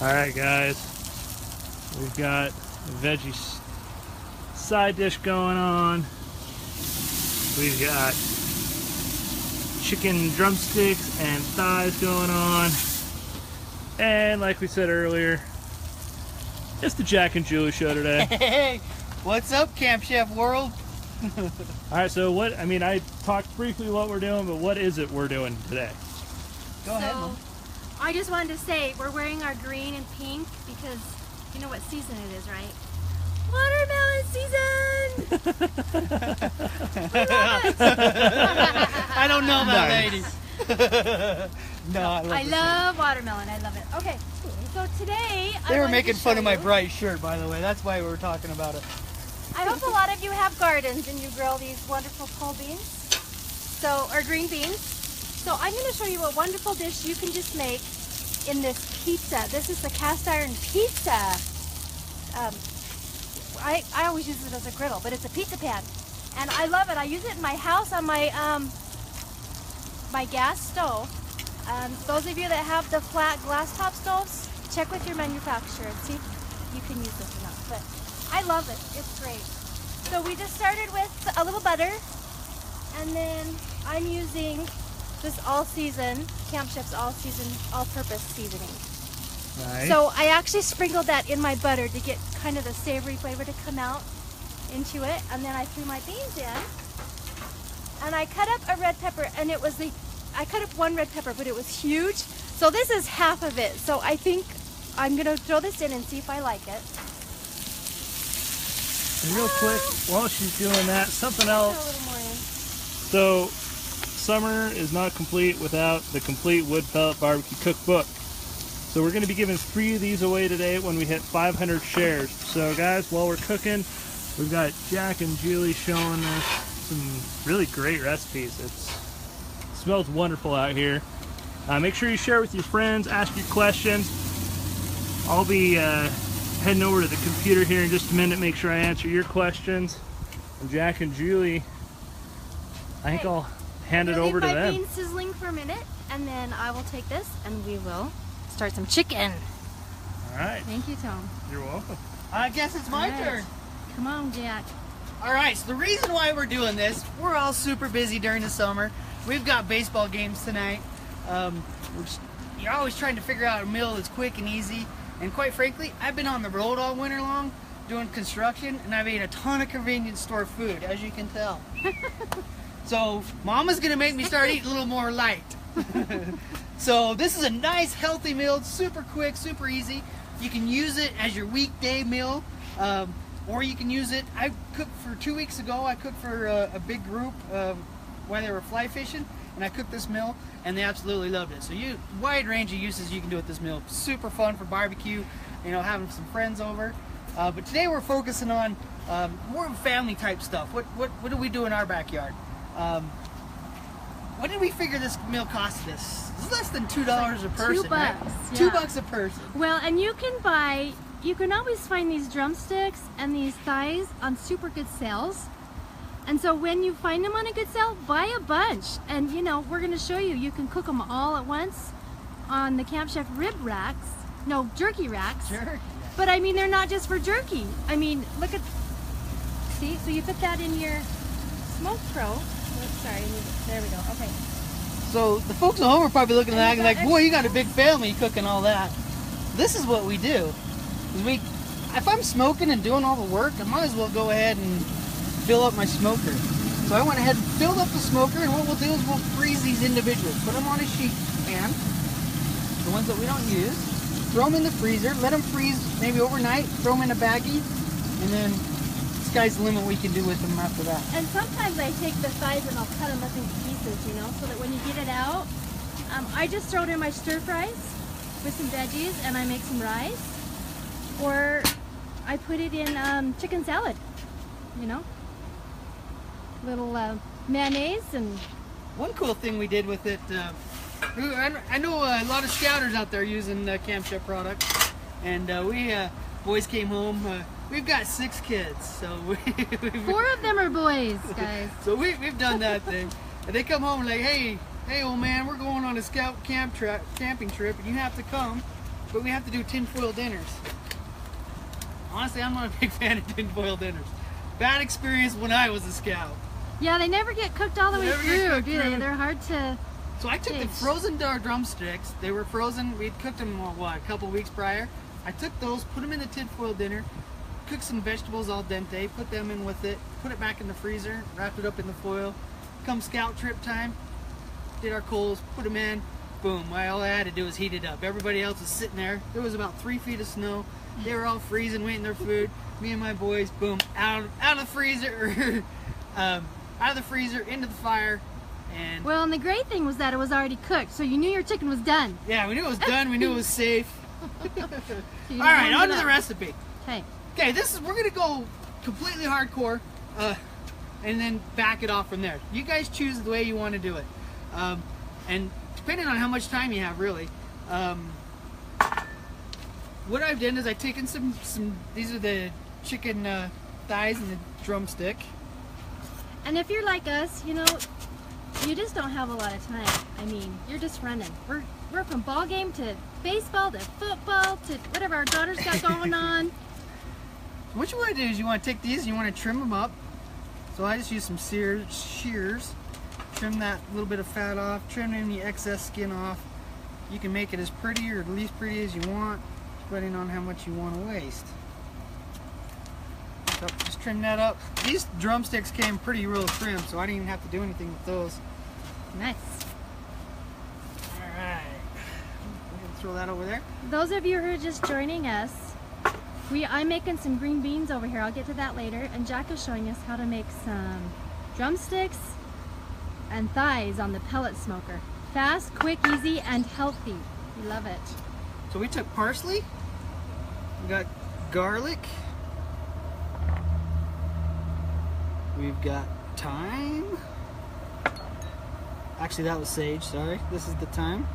Alright guys, we've got a veggie side dish going on. We've got chicken drumsticks and thighs going on. And like we said earlier, it's the Jack and Julie show today. Hey, what's up, Camp Chef world? Alright, so what, I talked briefly what we're doing, but what is it we're doing today? Go ahead, Mom. I just wanted to say we're wearing our green and pink because you know what season it is, right? Watermelon season! We love it! I don't know that, ladies. No, I love watermelon. I love it. Okay, so today they were making fun of my bright shirt, by the way. That's why we were talking about it. I hope a lot of you have gardens and you grow these wonderful pole beans, or green beans. So I'm going to show you a wonderful dish you can just make in this pizza. This is the cast iron pizza. I always use it as a griddle, but it's a pizza pan, and I love it. I use it in my house on my my gas stove. Those of you that have the flat glass top stoves, check with your manufacturer and see if you can use this or not. But I love it. It's great. So we just started with a little butter, and then I'm using this all-season, Camp Chef's all-season, all-purpose seasoning. Nice. So I actually sprinkled that in my butter to get kind of the savory flavor to come out into it, and then I threw my beans in, and I cut up a red pepper, and I cut up one red pepper, but it was huge. So this is half of it. So I think I'm gonna throw this in and see if I like it. And real quick, while she's doing that, something else. A little more in. So, summer is not complete without the complete wood pellet barbecue cookbook. So we're going to be giving 3 of these away today when we hit 500 shares. So guys, while we're cooking, we've got Jack and Julie showing us some really great recipes. It smells wonderful out here. Make sure you share with your friends, ask your questions. I'll be heading over to the computer here in just a minute, make sure I answer your questions. And Jack and Julie, I think I'll hand it over to them. Leave my beans sizzling for a minute, and then I will take this and we will start some chicken. All right. Thank you, Tom. You're welcome. I guess it's my turn. Come on, Jack. All right, so the reason why we're doing this, we're all super busy during the summer. We've got baseball games tonight. You're always trying to figure out a meal that's quick and easy. And quite frankly, I've been on the road all winter long doing construction, and I've ate a ton of convenience store food, as you can tell. So Mama's gonna make me start eating a little more light. So this is a nice healthy meal. It's super quick, super easy. You can use it as your weekday meal, or you can use it. I cooked for 2 weeks ago. I cooked for a big group while they were fly fishing, and I cooked this meal, and they absolutely loved it. So wide range of uses you can do with this meal. Super fun for barbecue, having some friends over. But today we're focusing on more family type stuff. What do we do in our backyard? What did we figure this meal costed us? It's less than $2 a person, $2, right? yeah. $2 a person. Well, and you can always find these drumsticks and these thighs on super good sales. And so when you find them on a good sale, buy a bunch. And we're going to show you, you can cook them all at once on the Camp Chef jerky racks. Sure. But they're not just for jerky. Look at, see, so you put that in your smoke pro. Sorry, there we go. Okay. So the folks at home are probably looking at that like, boy, you got a big family cooking all that. This is what we do. If I'm smoking and doing all the work, I might as well go ahead and fill up my smoker. So I went ahead and filled up the smoker, and what we'll do is we'll freeze these individuals. Put them on a sheet pan, the ones that we don't use. Throw them in the freezer, let them freeze maybe overnight, throw them in a baggie, and then sky's the limit what we can do with them after that. And sometimes I take the thighs and I'll cut them up into pieces, so that when you get it out, I just throw it in my stir fries with some veggies and I make some rice, or I put it in chicken salad, little mayonnaise. And one cool thing we did with it, I know a lot of scouters out there using Camp Chef products, and we boys came home. We've got 6 kids, so 4 of them are boys, guys. So we've done that thing. And they come home like, hey old man, we're going on a scout camping trip, and you have to come. but we have to do tinfoil dinners. Honestly, I'm not a big fan of tinfoil dinners. Bad experience when I was a scout. Yeah, they never get cooked all the way through, do they? They're hard to. So I took the frozen drumsticks. They were frozen. We'd cooked them, what, a couple weeks prior. I took those, put them in the tinfoil dinner, cooked some vegetables al dente, put them in with it, put it back in the freezer, wrapped it up in the foil. Come scout trip time, did our coals, put them in, boom. All I had to do was heat it up. Everybody else was sitting there. There was about 3 feet of snow. They were all freezing, waiting their food. Me and my boys, boom, out of the freezer, out of the freezer, into the fire. And well, and the great thing was that it was already cooked, so you knew your chicken was done. yeah, we knew it was done. We knew it was safe. So All right, on to the recipe. Okay. Okay, we're gonna go completely hardcore, and then back it off from there. You guys choose the way you want to do it, and depending on how much time you have, really. What I've done is I've taken some. These are the chicken thighs and the drumstick. And if you're like us, you know, you just don't have a lot of time. I mean, you're just running. We're from ball game to baseball to football to whatever our daughter's got going on. What you want to do is you want to take these and you want to trim them up. So I just use some shears, trim that little bit of fat off, trim any excess skin off. You can make it as pretty or the least pretty as you want, depending on how much you want to waste. So just trim that up. These drumsticks came pretty real trim, so I didn't even have to do anything with those. Nice. Alright. Throw that over there. Those of you who are just joining us, I'm making some green beans over here. I'll get to that later. And Jack is showing us how to make some drumsticks and thighs on the pellet smoker. Fast, quick, easy, and healthy. We love it. So we took parsley, we got garlic, we've got thyme. Actually, that was sage, sorry. This is the thyme.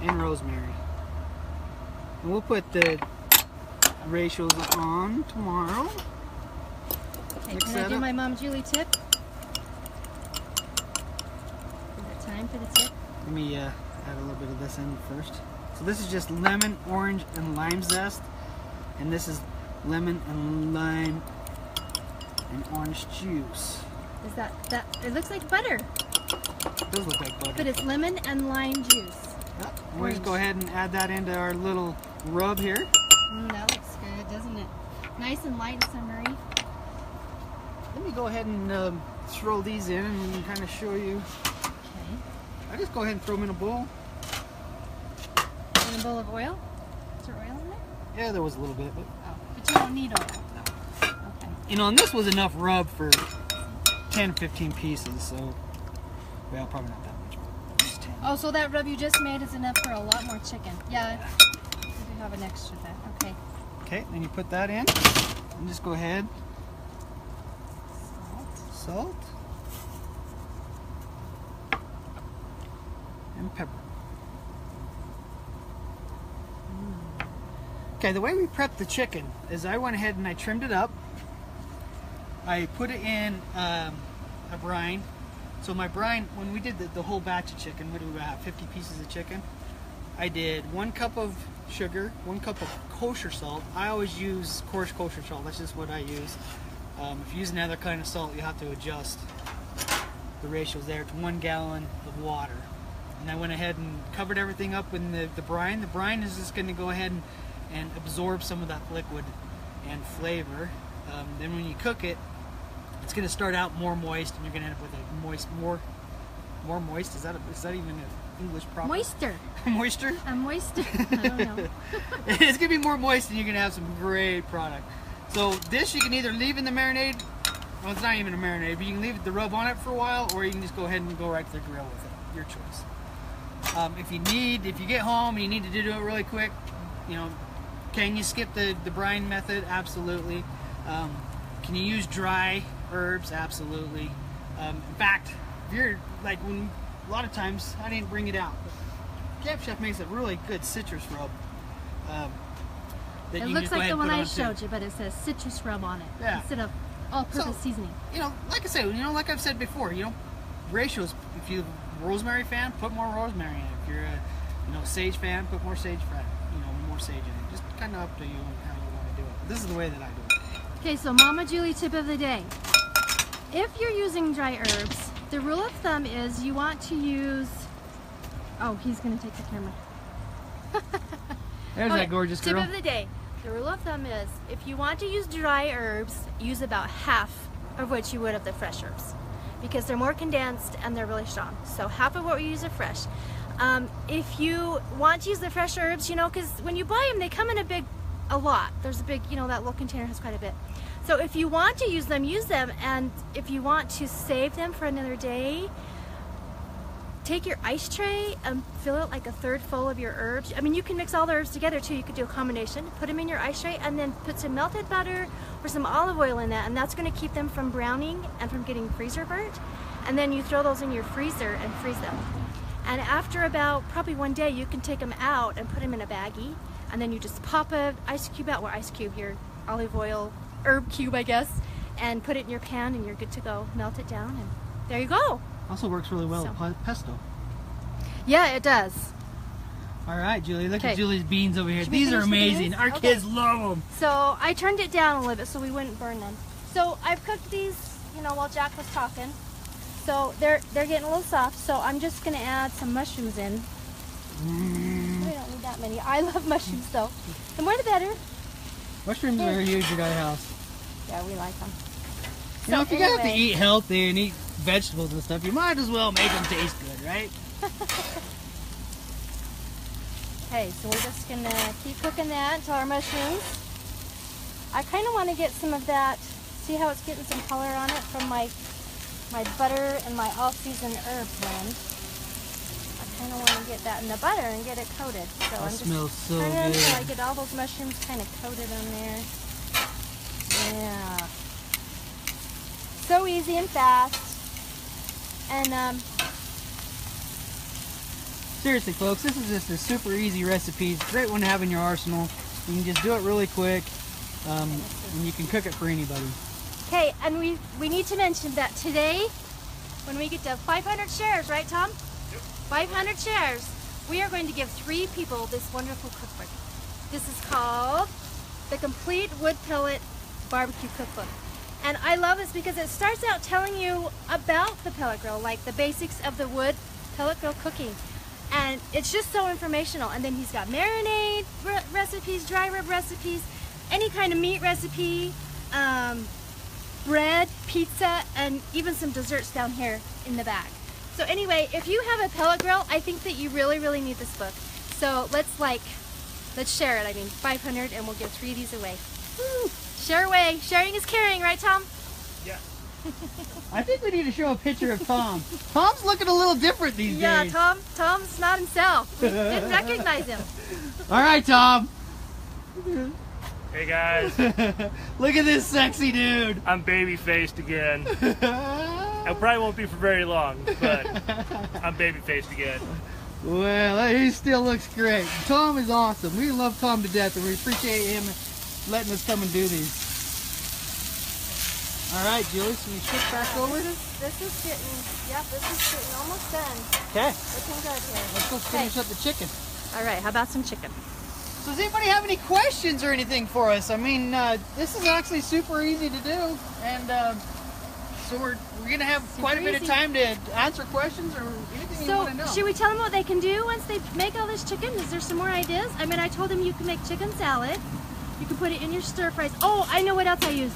And rosemary. And we'll put the ratios on tomorrow. Okay, can I do my Mom Julie tip? Is it time for the tip? Let me add a little bit of this in first. So this is just lemon, orange, and lime zest. And this is lemon and lime and orange juice. Is that it looks like butter. It does look like butter. But it's lemon and lime juice. Yep. We'll just go ahead and add that into our little rub here. That looks good, doesn't it? Nice and light and summery. Let me go ahead and throw these in and kind of show you. Okay. I just go ahead and throw them in a bowl. In a bowl of oil? Is there oil in there? Yeah, there was a little bit, but Oh, but you don't need oil. no. Okay. You know, and this was enough rub for 10, 15 pieces, so well, probably not that much, but just 10. Oh, so that rub you just made is enough for a lot more chicken. Yeah, we do have an extra there. Okay. Okay, then you put that in, and just go ahead. Salt. And pepper. Okay, the way we prep the chicken is I went ahead and I trimmed it up. I put it in a brine. So my brine, when we did the whole batch of chicken, what do we have, 50 pieces of chicken? I did 1 cup of sugar, 1 cup of kosher salt. I always use coarse kosher salt, that's just what I use. If you use another kind of salt, you have to adjust the ratios there to 1 gallon of water. And I went ahead and covered everything up in the brine. The brine is just going to go ahead and absorb some of that liquid and flavor. Then when you cook it, it's going to start out more moist, and you're going to end up with a moist, more moist. Is that even an English proper? Moister. Moisture? A moister. I don't know. It's going to be more moist, and you're going to have some great product. So this you can either leave in the marinade. Well, it's not even a marinade, but you can leave the rub on it for a while, or you can just go ahead and go right to the grill with it. Your choice. If you get home and you need to do it really quick, you know, can you skip the brine method? Absolutely. Can you use dry herbs? Absolutely. In fact, if you're like, when a lot of times I didn't bring it out, but Camp Chef makes a really good citrus rub. It looks like the one I showed you, but it says citrus rub on it instead of all-purpose seasoning. You know, like I said, like I've said before, ratios. If you're a rosemary fan, put more rosemary in. If you're You know, sage fan, put more sage fan. You know, more sage in it. Just kind of up to you and how you want to do it. This is the way that I do it. Okay, so Mama Julie tip of the day. If you're using dry herbs, the rule of thumb is you want to use... Oh, he's going to take the camera. There's that gorgeous girl. Tip of the day. The rule of thumb is if you want to use dry herbs, use about half of what you would of the fresh herbs because they're more condensed and they're really strong. So half of what we use are fresh. If you want to use the fresh herbs, you know, because when you buy them, they come in a lot. There's a big, you know, that little container has quite a bit. So if you want to use them, and if you want to save them for another day, take your ice tray and fill it like a third full of your herbs. I mean, you can mix all the herbs together too. You could do a combination. Put them in your ice tray and then put some melted butter or some olive oil in that, and that's going to keep them from browning and from getting freezer burnt. And then you throw those in your freezer and freeze them. And after about probably one day, you can take them out and put them in a baggie, and then you just pop an ice cube out, or ice cube, your olive oil, herb cube, I guess, and put it in your pan, and you're good to go. Melt it down, and there you go. Also works really well with pesto. Yeah, it does. All right, Julie, look at Julie's beans over here. Should we These are finish the amazing. beans? Our Okay. kids love them. So I turned it down a little bit so we wouldn't burn them. So I've cooked these, you know, while Jack was talking. So they're getting a little soft. So I'm just gonna add some mushrooms in. We don't need that many. I love mushrooms though. The more the better. Mushrooms are huge at our house. Yeah, we like them. You know, if you have to eat healthy and eat vegetables and stuff, you might as well make them taste good, right? Okay, so we're just gonna keep cooking that until our mushrooms. I kind of want to get some of that. See how it's getting some color on it from my butter and my all-season herb blend. I kind of want to get that in the butter and get it coated. So That I'm just smells so turning good. until I get all those mushrooms kind of coated on there. Yeah. So easy and fast. And seriously, folks, this is just a super easy recipe. It's a great one to have in your arsenal. You can just do it really quick, and you can cook it for anybody. okay, and we need to mention that today, when we get to 500 shares, right, Tom? Yep. 500 shares, we are going to give 3 people this wonderful cookbook. This is called the Complete Wood Pellet Barbecue Cookbook. And I love this because it starts out telling you about the pellet grill, like the basics of the wood pellet grill cooking. And it's just so informational. And then he's got marinade recipes, dry rub recipes, any kind of meat recipe, bread, pizza, and even some desserts down here in the back. So anyway, if you have a pellet grill, I think that you really, really need this book. So let's share it. I mean, 500, and we'll give 3 of these away. Woo! Share away. Sharing is caring, right, Tom? Yeah. I think we need to show a picture of Tom. Tom's looking a little different these days. Yeah, Tom's not himself. We didn't recognize him. All right, Tom. Hey guys, Look at this sexy dude. I'm baby-faced again. I probably won't be for very long, but I'm baby-faced again. Well, he still looks great. Tom is awesome. We love Tom to death, and we appreciate him letting us come and do these. All right, Julie, so you shift back over. This is getting almost done. Okay. Looking good here. Let's go finish up the chicken. All right, how about some chicken? So does anybody have any questions or anything for us? I mean, this is actually super easy to do, and so we're gonna have quite a bit of time to answer questions or anything you want to know. So, should we tell them what they can do once they make all this chicken? Is there some more ideas? I mean, I told them you can make chicken salad. You can put it in your stir fries. Oh, I know what else I use.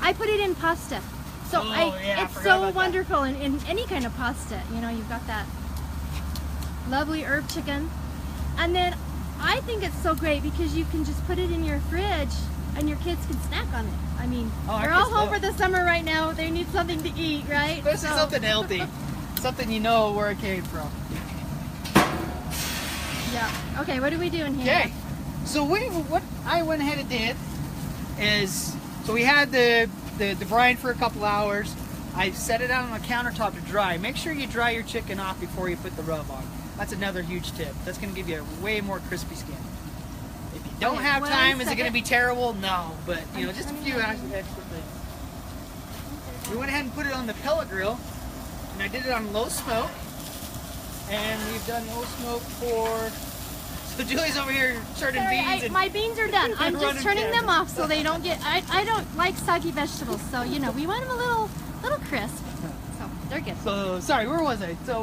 I put it in pasta. So it's so wonderful in any kind of pasta. You know, you've got that lovely herb chicken. And then I think it's so great because you can just put it in your fridge and your kids can snack on it. I mean, they're all home for the summer right now. They need something to eat, right? Especially something healthy. Something you know where it came from. Yeah. Okay, what are we doing here? Okay. So what I went ahead and did is, so we had the brine for a couple hours. I set it out on the countertop to dry. Make sure you dry your chicken off before you put the rub on. That's another huge tip. That's going to give you a way more crispy skin. If you don't have time, is it going to be terrible? No, but you know, just a few extra things. We went ahead and put it on the pellet grill, and I did it on low smoke. And we've done low smoke for So Julie's over here turning Sorry, beans. And my beans are done. I'm running just turning camera. them off so they don't get. I don't like soggy vegetables, so you know we want them a little crisp. So they're good. So sorry, where was I? So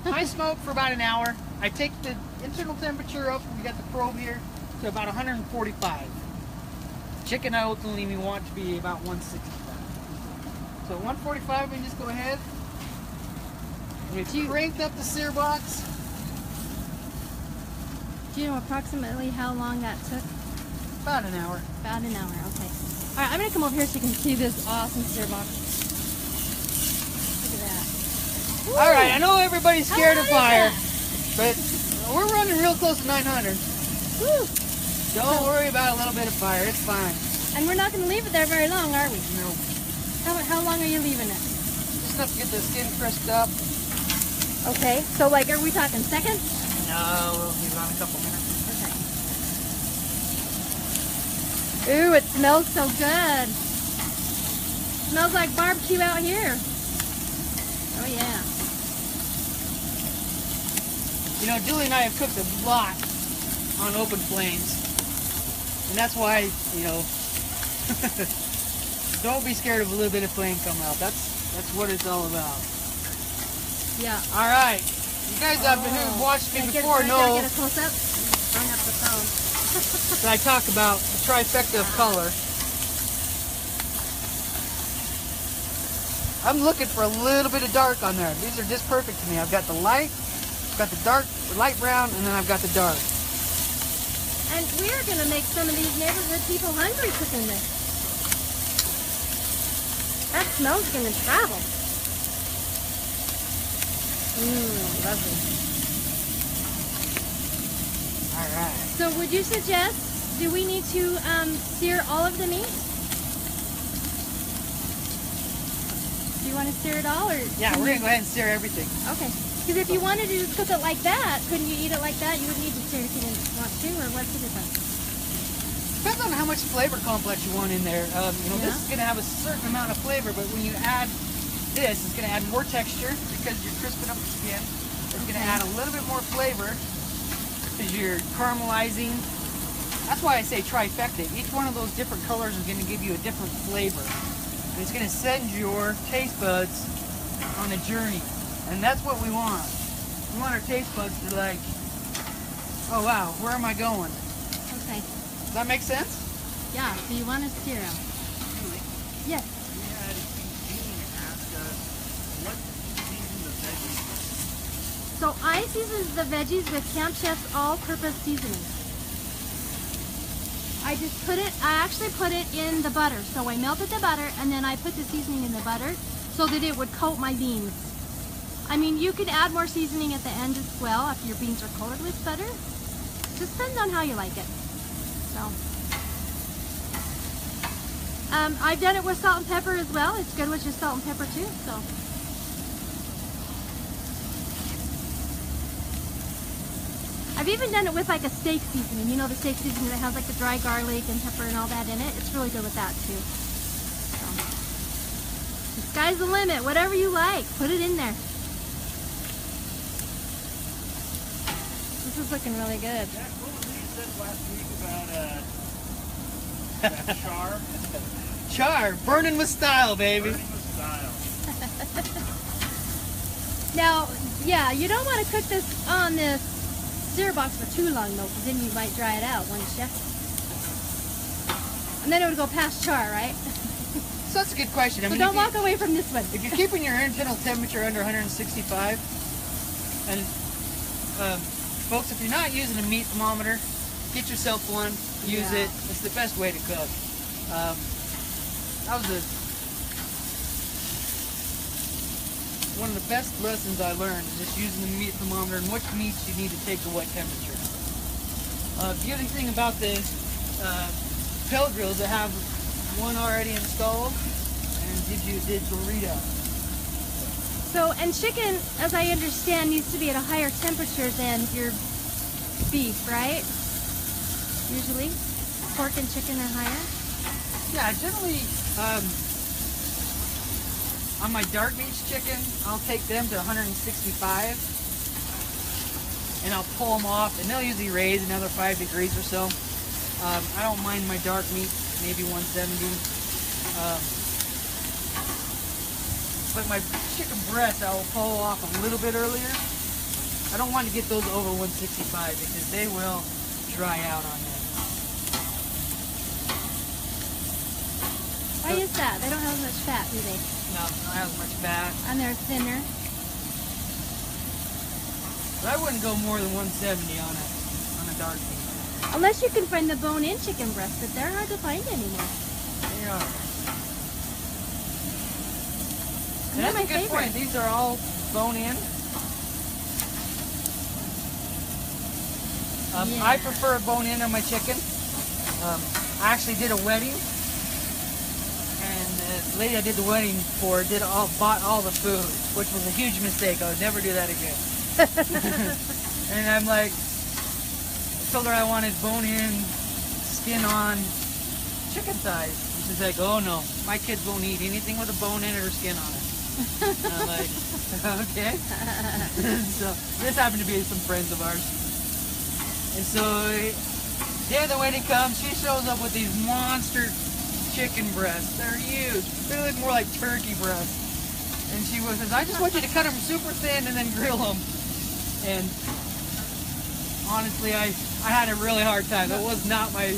high smoke for about an hour. I take the internal temperature up. We got the probe here to about 145. Chicken I ultimately want to be about 165. So 145, we can just go ahead. We've cranked up the sear box. Do you know approximately how long that took? About an hour. About an hour. Okay. All right, I'm gonna come over here so you can see this awesome sear box. Look at that. Woo! All right, I know everybody's scared of How hot fire, but we're running real close to 900. Woo! Don't worry about a little bit of fire. It's fine. And we're not gonna leave it there very long, are we? No. How long are you leaving it? Just enough to get the skin crisped up. Okay. So like, are we talking seconds? No, we'll leave it on a couple minutes. Okay. Ooh, it smells so good. Smells like barbecue out here. Oh yeah. You know, Julie and I have cooked a lot on open flames. And that's why, you know, don't be scared of a little bit of flame coming out. That's what it's all about. Yeah. All right. You guys have watched me before know Get a close up. Hung up the phone. that I talk about the trifecta of color. I'm looking for a little bit of dark on there. These are just perfect to me. I've got the light, I've got the dark, the light brown, and then I've got the dark. And we're gonna make some of these neighborhood people hungry cooking this. That smell's gonna travel. Mmm, lovely. All right. So would you suggest, do we need to sear all of the meat? Do you want to sear it all, or? Yeah, we're gonna go ahead and sear everything. Okay. Because if you wanted to just cook it like that, couldn't you eat it like that? You would need to sear if you didn't want to, or what's the difference? Depends on how much flavor complex you want in there. You know, this is gonna have a certain amount of flavor, but when you add this, it's gonna add more texture because you're crisping up the skin. It's gonna add a little bit more flavor because you're caramelizing. That's why I say trifecta. Each one of those different colors is gonna give you a different flavor. And it's gonna send your taste buds on a journey. And that's what we want. We want our taste buds to be like, oh wow, where am I going? Okay. Does that make sense? Yeah, so you want to sear them. Yes. So I season the veggies with Camp Chef's all-purpose seasoning. I actually put it in the butter. So I melted the butter and then I put the seasoning in the butter so that it would coat my beans. I mean, you could add more seasoning at the end as well if your beans are coated with butter. Just depends on how you like it. So, I've done it with salt and pepper as well. It's good with just salt and pepper too. So, I've even done it with like a steak seasoning. You know, the steak seasoning that has like the dry garlic and pepper and all that in it. It's really good with that too. So, the sky's the limit. Whatever you like, put it in there. This is looking really good. Jack, what was it you said last week about that char? Char, burning with style, baby. Burning with style. Now, yeah, you don't want to cook this on this sear box for too long though, because then you might dry it out, wouldn't you? And then it would go past char, right? So that's a good question. I So mean, don't walk away from this one. if you're keeping your internal temperature under 165, and folks, if you're not using a meat thermometer, get yourself one. Use it. It's the best way to cook. That was one of the best lessons I learned, is just using the meat thermometer and which meats you need to take to what temperature. The other thing about the pellet grills, that have one already installed and gives you a digital readout. So, and chicken, as I understand, needs to be at a higher temperature than your beef, right? Usually, pork and chicken are higher. Yeah, generally, on my dark meats chicken, I'll take them to 165. and I'll pull them off, and they'll usually raise another 5 degrees or so. I don't mind my dark meat, maybe 170. But my chicken breast, I will pull off a little bit earlier. I don't want to get those over 165 because they will dry out on there. Why is that? They don't have as much fat, do they? No, not as much fat. And they're thinner. But I wouldn't go more than 170 on a dark meat. Unless you can find the bone-in chicken breast, but they're hard to find anymore. They are. And They're that's my a good favorite. point. These are all bone-in. Yeah. I prefer bone-in on my chicken. I actually did a wedding, and the lady I did the wedding for bought all the food, which was a huge mistake. I would never do that again. And I'm like, I told her I wanted bone-in, skin-on chicken thighs. And she's like, oh no, my kids won't eat anything with a bone in it or skin on it. And I'm like, okay. So this happened to be some friends of ours. And so day of the wedding comes, she shows up with these monster chicken breasts. They're huge. They look more like turkey breasts. And she says, I just want you to cut them super thin and then grill them. And honestly, I had a really hard time. That was not my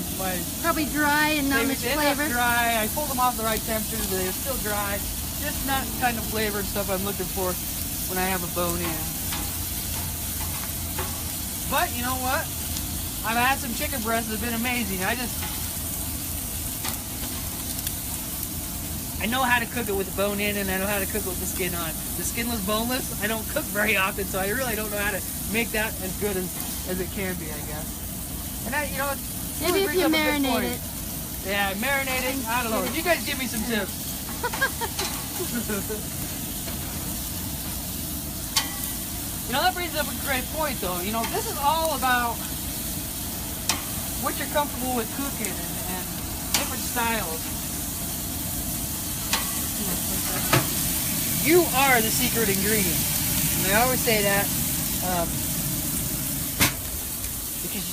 Probably dry and not they much ended up flavor. dry. I pulled them off the right temperature, but they're still dry. Just not the kind of flavor and stuff I'm looking for when I have a bone in. But you know what? I've had some chicken breasts that have been amazing. I know how to cook it with the bone in, and I know how to cook it with the skin on. The skinless, boneless, I don't cook very often, so I really don't know how to make that as good as it can be, I guess. And you know, Maybe if you marinate it. Yeah, marinating. I don't know. You guys give me some tips. You know, that brings up a great point, though. You know, this is all about what you're comfortable with cooking and different styles. You are the secret ingredient. And I always say that because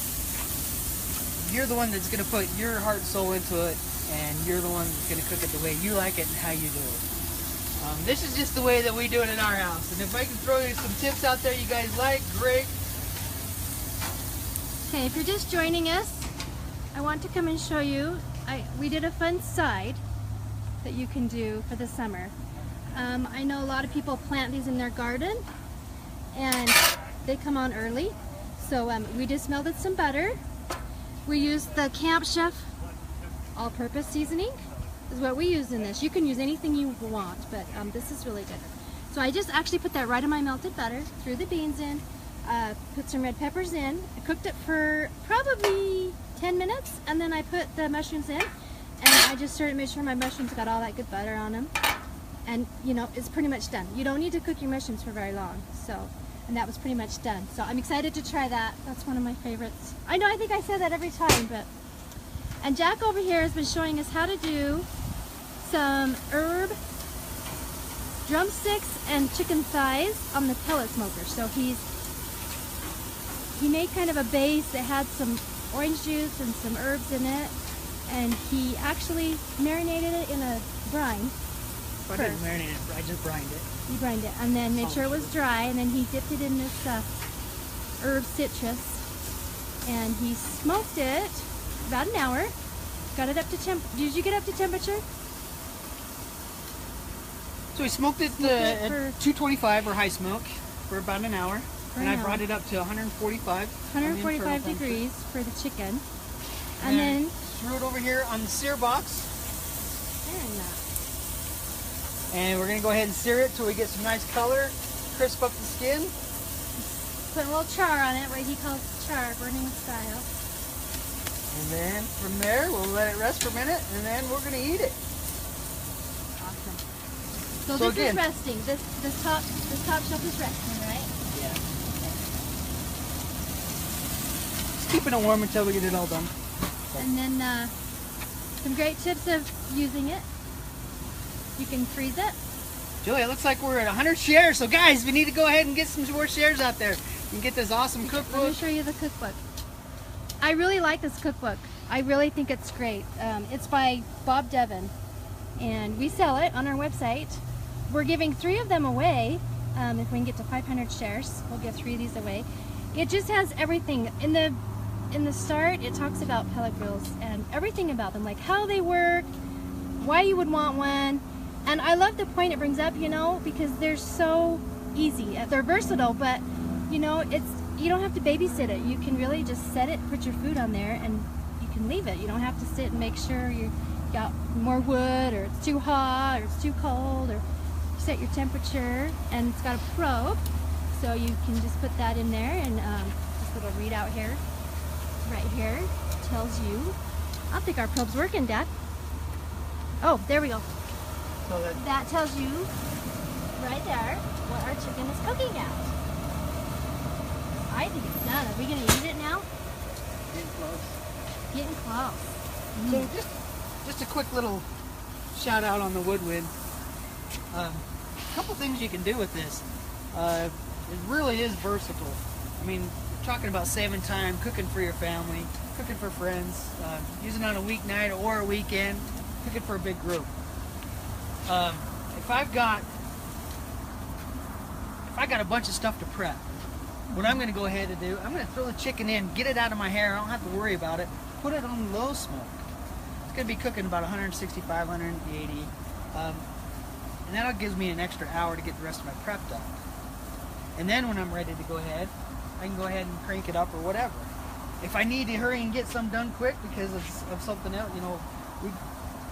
you're the one that's going to put your heart and soul into it, and you're the one that's going to cook it the way you like it and how you do it. This is just the way that we do it in our house. And if I can throw you some tips out there you guys like, great. Okay, if you're just joining us, I want to come and show you. We did a fun side that you can do for the summer. I know a lot of people plant these in their garden, and they come on early. So we just melted some butter. We used the Camp Chef all-purpose seasoning is what we use in this. You can use anything you want, but this is really good. So I just actually put that right in my melted butter, threw the beans in, put some red peppers in. I cooked it for probably 10 minutes, and then I put the mushrooms in, and I just started to make sure my mushrooms got all that good butter on them. And you know, it's pretty much done. You don't need to cook your mushrooms for very long. So, and that was pretty much done. So I'm excited to try that. That's one of my favorites. I know, I think I say that every time, but. And Jack over here has been showing us how to do some herb drumsticks and chicken thighs on the pellet smoker. So he made kind of a base that had some orange juice and some herbs in it, and he actually marinated it in a brine. I didn't marinate it, I just brined it. He brined it and then made sure it was dry, and then he dipped it in this herb citrus, and he smoked it about an hour. Got it up to Did you get up to temperature? So we smoked it at 225 or high smoke for about an hour, and I brought it up to 145. 145 degrees for the chicken, and then threw it over here on the sear box. Very nice. And we're gonna go ahead and sear it till we get some nice color, crisp up the skin. Put a little char on it, what he calls char, burning style. And then from there, we'll let it rest for a minute, and then we're gonna eat it. Awesome. So this again, is resting. This top shelf is resting, right? Yeah. Just keeping it warm until we get it all done. And then some great tips of using it. You can freeze it. Julie, it looks like we're at 100 shares. So guys, we need to go ahead and get some more shares out there. You can get this awesome cookbook. Let me show you the cookbook. I really like this cookbook. I really think it's great. It's by Bob Devon, and we sell it on our website. We're giving 3 of them away. If we can get to 500 shares, we'll give 3 of these away. It just has everything. In the start, it talks about pellet grills and everything about them, like how they work, why you would want one. And I love the point it brings up, you know, because they're so easy. They're versatile, but you know, you don't have to babysit it. You can really just set it, put your food on there, and you can leave it. You don't have to sit and make sure you got more wood, or it's too hot, or it's too cold, or set your temperature. And it's got a probe, so you can just put that in there, and this little readout here, right here, tells you. I don't think our probe's working, Dad. Oh, there we go. So that tells you right there what our chicken is cooking at. I think it's done. Are we going to eat it now? Getting close. Getting close. So just a quick little shout out on the woodwind. A couple things you can do with this. It really is versatile. I mean, you're talking about saving time, cooking for your family, cooking for friends, using it on a weeknight or a weekend, cooking for a big group. If I've got a bunch of stuff to prep, what I'm going to go ahead and do, I'm going to throw the chicken in, get it out of my hair. I don't have to worry about it. Put it on low smoke. It's going to be cooking about 165, 180. And that gives me an extra hour to get the rest of my prep done. And then when I'm ready to go ahead, I can go ahead and crank it up or whatever. If I need to hurry and get some done quick because of something else, you know,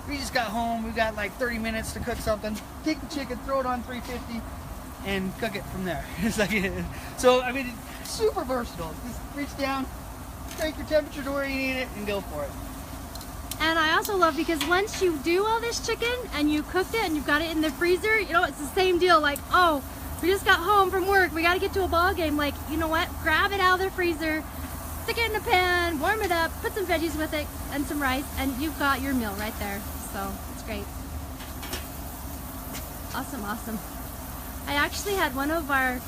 we just got home, we got like 30 minutes to cook something, take the chicken, throw it on 350, and cook it from there. It's like, so I mean, it's super versatile. Just reach down, crank your temperature to where you need it, and go for it. And I also love, because once you do all this chicken and you cooked it and you've got it in the freezer, you know, it's the same deal. Like, oh, we just got home from work, we got to get to a ball game. Like, you know what? Grab it out of the freezer, stick it in the pan, warm it up, put some veggies with it and some rice, and you've got your meal right there. So it's great. Awesome, awesome. I actually had one of a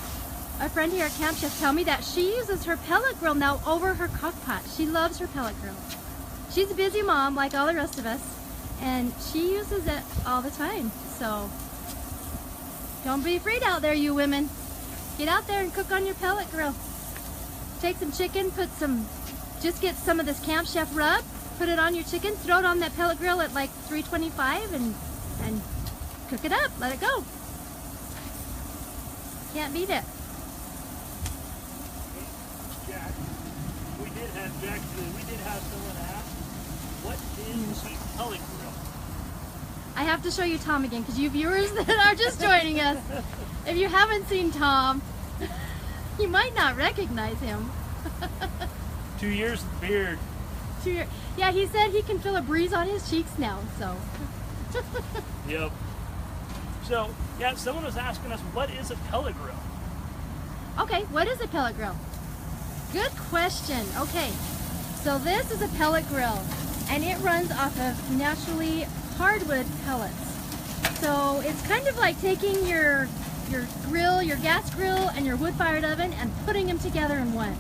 friend here at Camp Chef tell me that she uses her pellet grill now over her crock pot. She loves her pellet grill. She's a busy mom like all the rest of us, and she uses it all the time. So don't be afraid out there, you women. Get out there and cook on your pellet grill. Take some chicken, just get some of this Camp Chef rub, put it on your chicken, throw it on that pellet grill at like 325 and cook it up, let it go. Can't beat it. Jack, we did have someone ask, what is a pellet grill? I have to show you Tom again, because you viewers that are just joining us, if you haven't seen Tom, you might not recognize him. 2 years of beard. Yeah, he said he can feel a breeze on his cheeks now, so. Yep. So, yeah, someone was asking us, what is a pellet grill? Okay, what is a pellet grill? Good question. Okay, so this is a pellet grill, and it runs off of naturally hardwood pellets. So it's kind of like taking your grill, your gas grill, and your wood-fired oven and putting them together in one.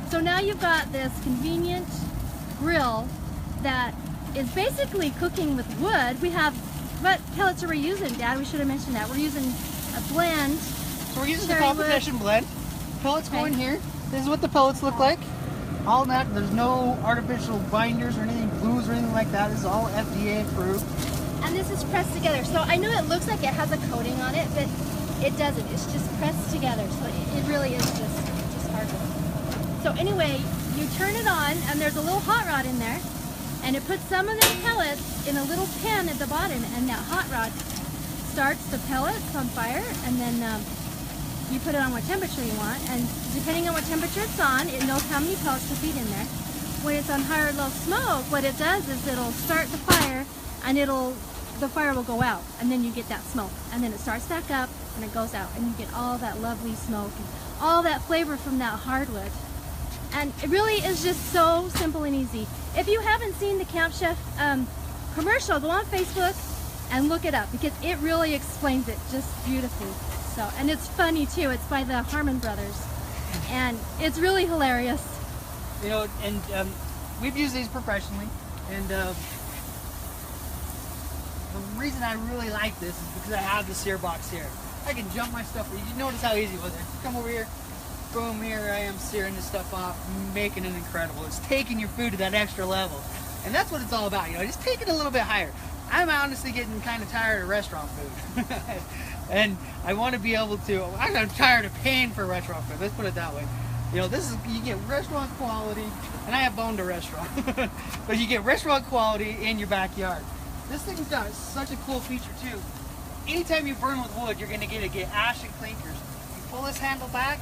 So now you've got this convenient grill that is basically cooking with wood. We have, what pellets are we using, Dad? We should have mentioned that. We're using a blend. So we're using the competition blend. Pellets go in here. This is what the pellets look like. All that, there's no artificial binders or anything, glues or anything like that. This is all FDA approved. And this is pressed together. So I know it looks like it has a coating on it, but it doesn't. It's just pressed together. So it really is just hardwood. So anyway, you turn it on, and there's a little hot rod in there, and it puts some of the pellets in a little pan at the bottom, and that hot rod starts the pellets on fire, and then you put it on what temperature you want, and depending on what temperature it's on, it knows how many pellets to feed in there. When it's on high or low smoke, what it does is it'll start the fire, and the fire will go out, and then you get that smoke, and then it starts back up, and it goes out, and you get all that lovely smoke, and all that flavor from that hardwood. And it really is just so simple and easy. If you haven't seen the Camp Chef commercial, go on Facebook, and look it up because it really explains it just beautifully. So, and it's funny too. It's by the Harmon brothers, and it's really hilarious. You know, and we've used these professionally, and the reason I really like this is because I have the sear box here. I can jump my stuff. You notice how easy it was. Come over here, boom, here I am searing this stuff off, making it incredible. It's taking your food to that extra level, and that's what it's all about. You know, just take it a little bit higher. I'm honestly getting kind of tired of restaurant food, and I want to be able to. I'm tired of paying for restaurant food. Let's put it that way. You know, this is, you get restaurant quality, and I have owned a restaurant, but you get restaurant quality in your backyard. This thing's got such a cool feature too. Anytime you burn with wood, you're going to get ash and clinkers. You pull this handle back,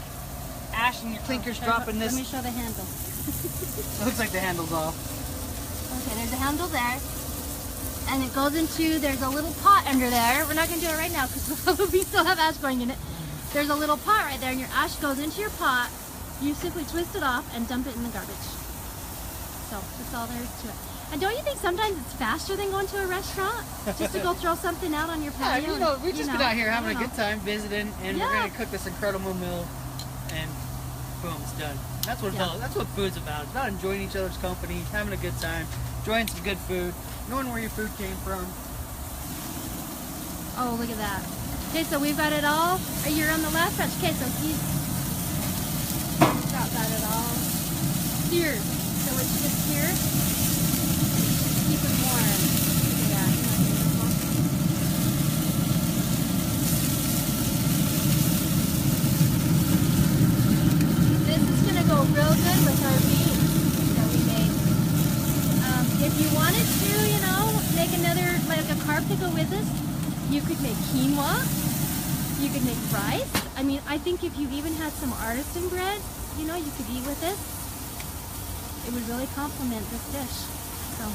ash and your clinkers drop in this. Let me show the handle. It looks like the handle's off. Okay, there's a handle there. And it goes into, there's a little pot under there. We're not going to do it right now because we still have ash going in it. There's a little pot right there, and your ash goes into your pot. You simply twist it off and dump it in the garbage. So that's all there is to it. And don't you think sometimes it's faster than going to a restaurant? Just to go throw something out on your patio? Yeah, you know, we've just been out here having a know. good time, visiting, and we're going to cook this incredible meal, and boom, it's done. That's what it's all. That's what food's about. It's about enjoying each other's company, having a good time, enjoying some good food, knowing where your food came from. Oh, look at that. Okay, so we've got it all. You're on the last batch. Okay, so he's got it all seared. So it's just here. Keep it warm. Look at that. Isn't that beautiful? This is going to go real good with our meat that we made. If you wanted to, you know, make another, like a carb pickle with this, you could make quinoa. You could make rice. I mean, I think if you even had some artisan bread, you know, you could eat with this. It would really complement this dish. So.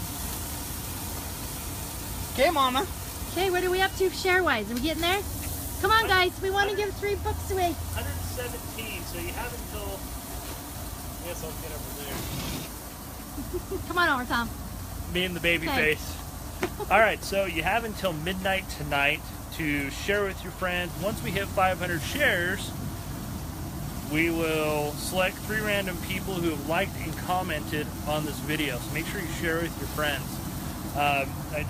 Okay, Mama. Okay, what are we up to share-wise? Are we getting there? Come on, guys. We want to give 3 books away. 117, so you have until... I guess I'll get over there. Come on over, Tom. Me and the baby Okay. face. Alright, so you have until midnight tonight to share with your friends. Once we hit 500 shares, we will select 3 random people who have liked and commented on this video. So make sure you share with your friends.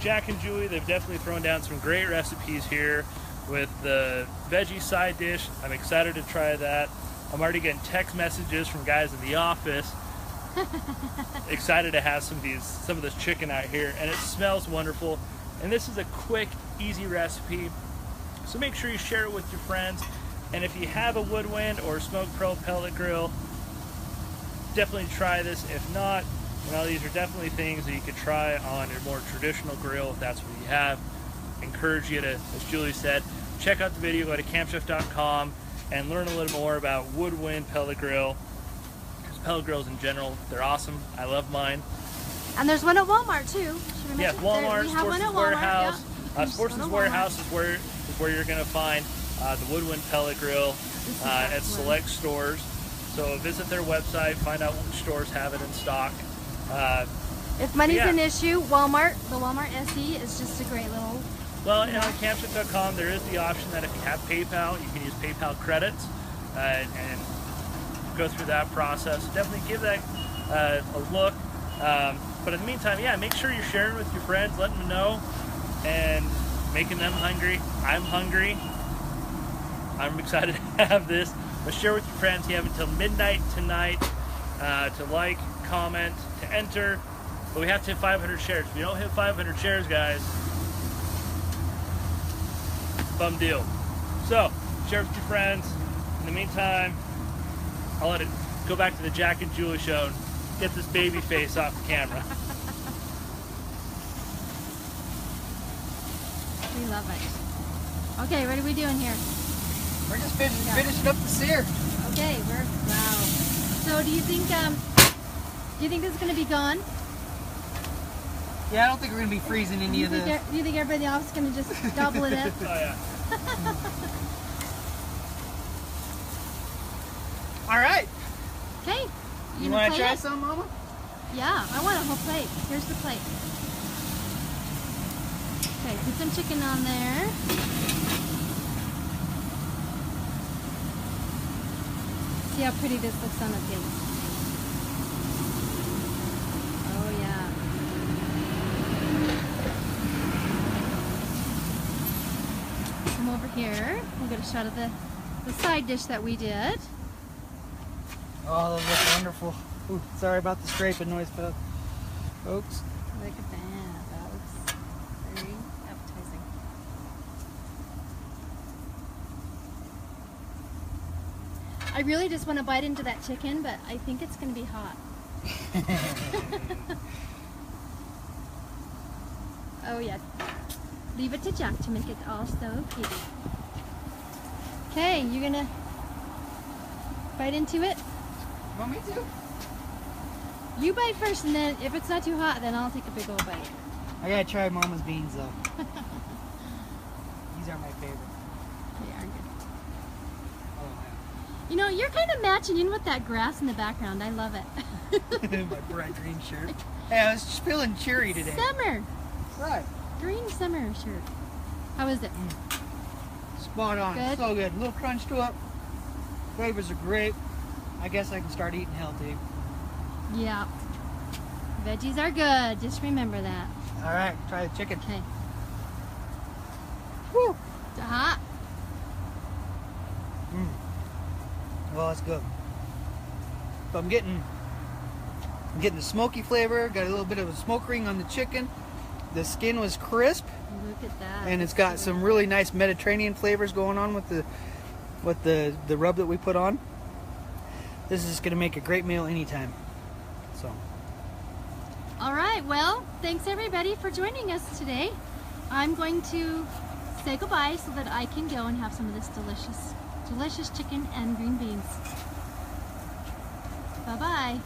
Jack and Julie, they've definitely thrown down some great recipes here with the veggie side dish. I'm excited to try that. I'm already getting text messages from guys in the office. Excited to have some of this chicken out here, and it smells wonderful. And this is a quick, easy recipe. So make sure you share it with your friends. And if you have a Woodwind or Smoke Pro pellet grill, definitely try this. If not, you know, these are definitely things that you could try on a more traditional grill if that's what you have. Encourage you to, as Julie said, check out the video, go to campchef.com and learn a little more about Woodwind pellet grill. Because pellet grills in general, they're awesome. I love mine. And there's one at Walmart too. Should we Yeah, mention? Walmart, We have one Sportsman's at Walmart. Warehouse. Yeah. Sportsman's Warehouse is where you're going to find the Woodwind pellet grill at select stores. So visit their website, find out which stores have it in stock. If money's Yeah. an issue, Walmart, the Walmart SE is just a great little. Well, and on campchef.com, there is the option that if you have PayPal, you can use PayPal credits and go through that process. Definitely give that a look. But in the meantime, yeah, make sure you're sharing with your friends, letting them know, and making them hungry. I'm hungry. I'm excited to have this. But share with your friends. You have until midnight tonight to like, comment, to enter. But we have to hit 500 shares. If we don't hit 500 shares, guys, bum deal. So, share with your friends. In the meantime, I'll let it go back to the Jack and Julie show and get this baby face off the camera. We love it. Okay, what are we doing here? We're just finishing up the sear. Okay, wow. So do you think this is gonna be gone? Yeah, I don't think we're gonna be freezing any of this. Do you think everybody in the office is gonna just gobble it up? Oh yeah. All right. Okay. You gonna want to plate try it? some, Mama? Yeah, I want a whole plate. Here's the plate. Okay, put some chicken on there. See how pretty this looks on the plate. Oh yeah. Come over here. We'll get a shot of the side dish that we did. Oh, those look wonderful. Ooh, sorry about the scraping noise, folks. Look at that. That looks very appetizing. I really just want to bite into that chicken, but I think it's going to be hot. Oh yeah. Leave it to Jack to make it all so pretty. Okay, you're going to bite into it? Want me to? You bite first, and then if it's not too hot, then I'll take a big old bite. I gotta try Mama's beans though. These are my favorite. They are good. Oh You know, you're kind of matching in with that grass in the background. I love it. man. My bright green shirt. Hey, I was just feeling cheery today. Summer. Right. Green summer shirt. How is it? Spot on. Good. So good. A little crunch to it. Flavors are great. I guess I can start eating healthy. Yeah. Veggies are good. Just remember that. All right, try the chicken. Okay. Woo. Is it hot? Well, that's good. So I'm getting the smoky flavor. Got a little bit of a smoke ring on the chicken. The skin was crisp, Look at that. and it's got some really nice Mediterranean flavors going on with the rub that we put on. This is going to make a great meal anytime. So. All right. Well, thanks everybody for joining us today. I'm going to say goodbye so that I can go and have some of this delicious chicken and green beans. Bye-bye.